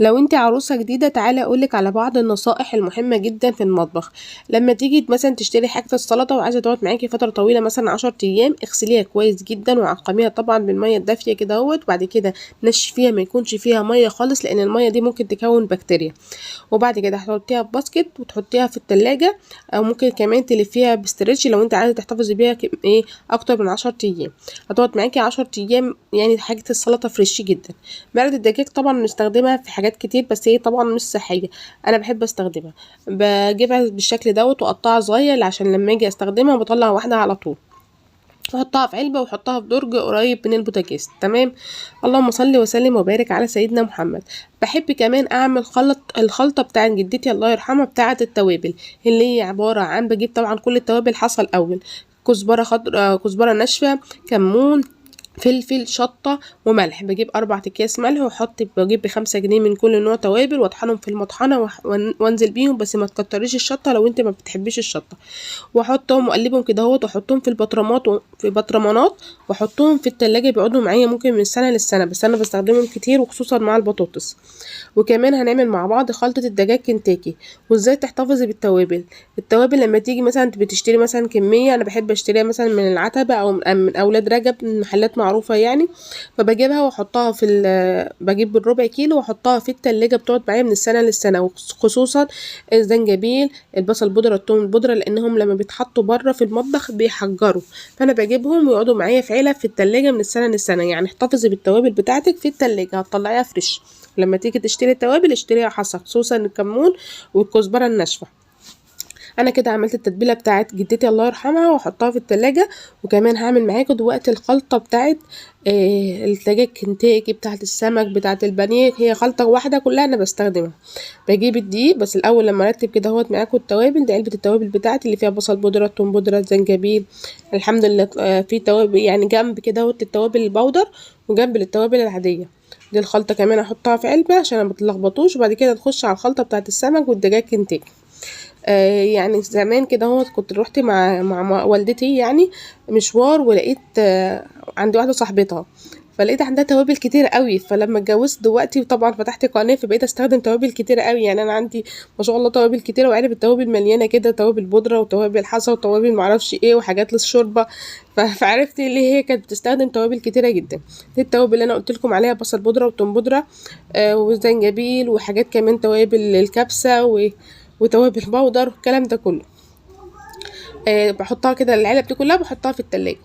لو انت عروسة جديدة تعالى اقولك على بعض النصائح المهمة جدا في المطبخ. لما تيجي مثلا تشتري حاجة السلطة وعايزة تقعد معاكي فترة طويلة مثلا 10 ايام، اغسليها كويس جدا وعقميها طبعا بالمية الدافية كده اهوت، وبعد كده نشفيها ما يكونش فيها مية خالص لان المية دي ممكن تكون بكتيريا. وبعد كده هتحطيها في باسكت وتحطيها في التلاجة، او ممكن كمان تلفيها بستريتش لو انت عايزة تحتفظي بيها ايه اكتر من 10 ايام. هتقعد معاكي 10 ايام، يعني حاجة السلطة فريش جدا. مرقة الدجاج طبعا بنستخدمها في حاجات كتير بس هي طبعا مش صحية، انا بحب استخدمها. بجيبها بالشكل دوت واقطعها صغير عشان لما اجي استخدمها بطلع واحدة على طول، واحطها في علبة واحطها في درج قريب من البوتاجاز. تمام. اللهم صل وسلم وبارك على سيدنا محمد. بحب كمان اعمل الخلطة بتاعت جدتي الله يرحمها بتاعت التوابل، اللي هي عبارة عن بجيب طبعا كل التوابل حصى الاول: كزبرة خضراء، كزبرة ناشفة، كمون، فلفل، شطة، وملح. بجيب 4 اكياس ملح واحط، بجيب ب5 جنيه من كل نوع توابل واطحنهم في المطحنة وانزل بيهم، بس ما تكتريش الشطة لو انت ما بتحبيش الشطة. واحطهم واقلبهم كده اهوت واحطهم في البطرمات في بطرمانات، واحطهم في التلاجة بيقعدوا معايا ممكن من سنة للسنة، بس انا بستخدمهم كتير وخصوصا مع البطاطس. وكمان هنعمل مع بعض خلطة الدجاج كنتاكي وازاي تحتفظي بالتوابل. التوابل لما تيجي مثلا بتشتري مثلا كمية، انا بحب اشتريها مثلا من العتبة او من اولاد رجب، من محلات معروفة يعني. فبجيبها واحطها بجيب بالربع كيلو واحطها في التلاجة بتقعد معايا من السنة للسنة، وخصوصا الزنجبيل، البصل بودرة، الثوم البودرة، لانهم لما بيتحطوا بره في المطبخ بيحجروا. فانا بجيبهم ويقعدوا معايا في علب في التلاجة من السنة للسنة. يعني احتفظي بالتوابل بتاعتك في التلاجة هتطلعيها فريش. لما تيجي تشتري التوابل اشتريها حصى، خصوصا الكمون والكزبرة الناشفة. انا كده عملت التتبيله بتاعت جدتي الله يرحمها واحطها في التلاجة. وكمان هعمل معاكم دلوقتي الخلطه بتاعت الدجاج كنتاكي، بتاعت السمك، بتاعت البانيه. هي خلطه واحده كلها انا بستخدمها. بجيب الدقيق بس الاول لما ارتب كده اهوت معاكم التوابل دي. علبه التوابل بتاعتي اللي فيها بصل بودره، ثوم بودره، زنجبيل. الحمد لله في توابل يعني جنب كده اهوت التوابل البودر وجنب التوابل العاديه. دي الخلطه كمان احطها في علبه عشان ما تتلخبطوش. وبعد كده نخش على الخلطه بتاعت السمك والدجاج كنتاكي. يعني زمان كده هو كنت روحت مع والدتي يعني مشوار، ولقيت عند واحدة صاحبتها، فلقيت عندها توابل كتير قوي. فلما اتجوزت دلوقتي وطبعا فتحت قناه فبقيت استخدم توابل كتير قوي. يعني انا عندي ما شاء الله توابل كتير، وعلب التوابل مليانه كده، توابل بودره وتوابل حصى وتوابل معرفش ايه وحاجات للشوربه. فعرفت اللي هي كانت بتستخدم توابل كتيره جدا. دي التوابل اللي انا قلت لكم عليها: بصل بودره وتوم بودره وزنجبيل، وحاجات كمان توابل الكبسه وتوابل بودر والكلام ده كله. بحطها كده العلب دي كلها بحطها في التلاجة.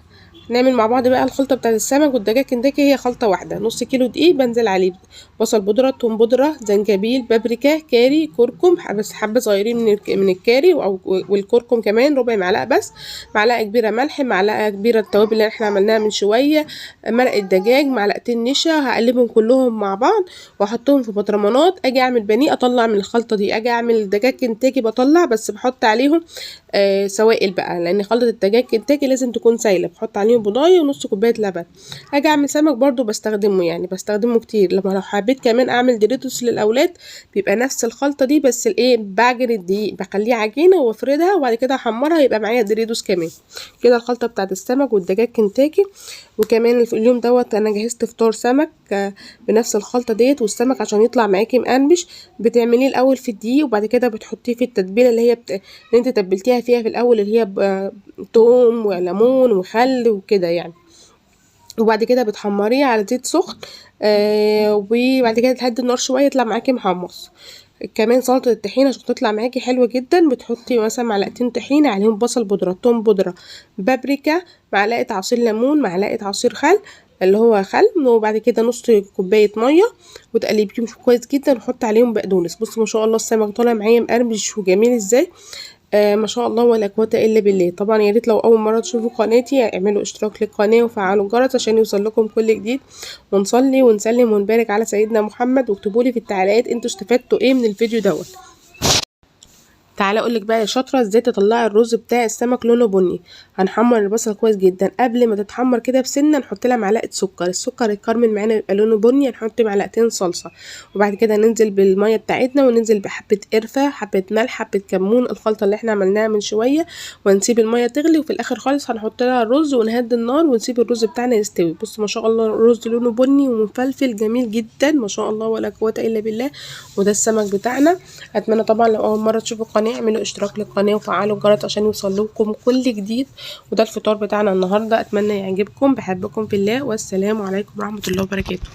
نعمل مع بعض بقى الخلطة بتاعت السمك والدجاج كنتاكي. هي خلطة واحدة: نص كيلو دقيق بنزل عليه بصل بودرة، توم بودرة، زنجبيل، بابريكا، كاري، كركم، بس حبة صغيرين من الكاري والكركم كمان ربع معلقة بس، معلقة كبيرة ملح، معلقة كبيرة التوابل اللي احنا عملناها من شوية، مرقة دجاج، معلقتين نشا. هقلبهم كلهم مع بعض واحطهم في بطرمانات. اجي اعمل بانيه اطلع من الخلطة دي، اجي اعمل دجاج كنتاكي بطلع، بس بحط عليهم سوائل بقى، لان خلطة الدجاج كنتاكي لازم تكون سايلة. بحط عليهم بضاية ونص كوباية لبن. اجي اعمل سمك برضو بستخدمه، يعني بستخدمه كتير. لو حبيت كمان اعمل دوريتوس للاولاد بيبقى نفس الخلطة دي، بس الايه بعجن الدقيق بخليه عجينة وافردها وبعد كده احمرها يبقى معايا دوريتوس كمان. كده الخلطة بتاعت السمك والدجاج كنتاكي. وكمان في اليوم دوت انا جهزت فطار سمك بنفس الخلطة ديت. والسمك عشان يطلع معاكي مقرمش بتعمليه الاول في الدقيق وبعد كده بتحطيه في التتبيلة اللي هي اللي انت تبلتيها فيها في الاول، اللي هي توم وليمون وخل وكده يعني. وبعد كده بتحمريه على زيت سخن وبعد كده تهدي النار شويه يطلع معاكي محمص. كمان سلطه الطحينه عشان تطلع معاكي حلوه جدا بتحطي مثلا معلقتين طحينه عليهم بصل بودره، توم بودره، بابريكا، معلقه عصير ليمون، معلقه عصير خل اللي هو خل، وبعد كده نص كوبايه ميه وتقلبيهم كويس جدا وحط عليهم بقدونس. بصوا ما شاء الله السمك طالع معايا مقرمش وجميل ازاي. ما شاء الله ولا قوة الا بالله. طبعا يا ريت لو اول مرة تشوفوا قناتي اعملوا اشتراك للقناة وفعلوا الجرس عشان يوصل لكم كل جديد. ونصلي ونسلم ونبارك على سيدنا محمد. واكتبوا لي في التعليقات انتوا استفدتوا ايه من الفيديو دوت. تعالى اقولك بقى يا شاطره ازاي تطلعي الرز بتاع السمك لونه بني. هنحمر البصل كويس جدا، قبل ما تتحمر كده بسنه نحط لها معلقه سكر، السكر يتكرمل معانا يبقى لونه بني، هنحط معلقتين صلصه، وبعد كده ننزل بالميه بتاعتنا وننزل بحبه قرفه، حبه ملح، حبه كمون، الخلطه اللي احنا عملناها من شويه، ونسيب الميه تغلي، وفي الاخر خالص هنحط لها الرز ونهدي النار ونسيب الرز بتاعنا يستوي. بص ما شاء الله الرز لونه بني ومفلفل جميل جدا ما شاء الله ولا قوه الا بالله. وده السمك بتاعنا. اتمنى طبعا لو اول مره تشوفوا القناه اعملوا اشتراك للقناه وفعلوا الجرس عشان يوصل لكم كل جديد. وده الفطار بتاعنا النهارده، اتمنى يعجبكم، بحبكم في الله، والسلام عليكم ورحمه الله وبركاته.